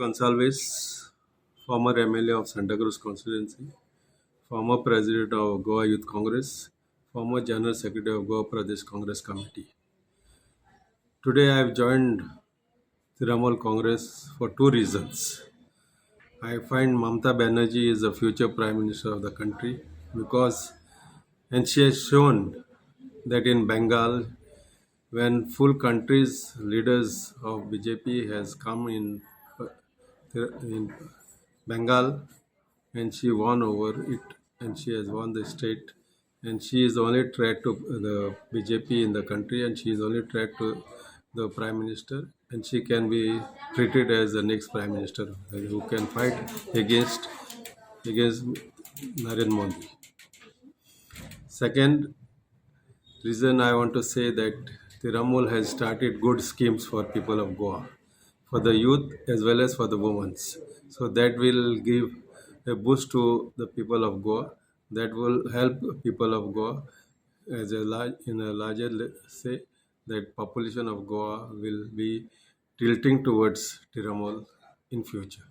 Gonsalves, former MLA of Santa Cruz constituency, former president of Goa Youth Congress, former general secretary of Goa Pradesh Congress Committee. Today I have joined Trinamool Congress for two reasons. I find Mamata Banerjee is the future Prime Minister of the country because, and she has shown that in Bengal, when full countries leaders of BJP has come in Bengal, and she won over it, and she has won the state, and she is the only threat to the BJP in the country, and she is only threat to the Prime Minister, and she can be treated as the next Prime Minister who can fight against Narendra Modi. Second reason I want to say that Tiramul has started good schemes for people of Goa, for the youth as well as for the women. So that will give a boost to the people of Goa. That will help people of Goa as in a larger say that population of Goa will be tilting towards Tiramul in future.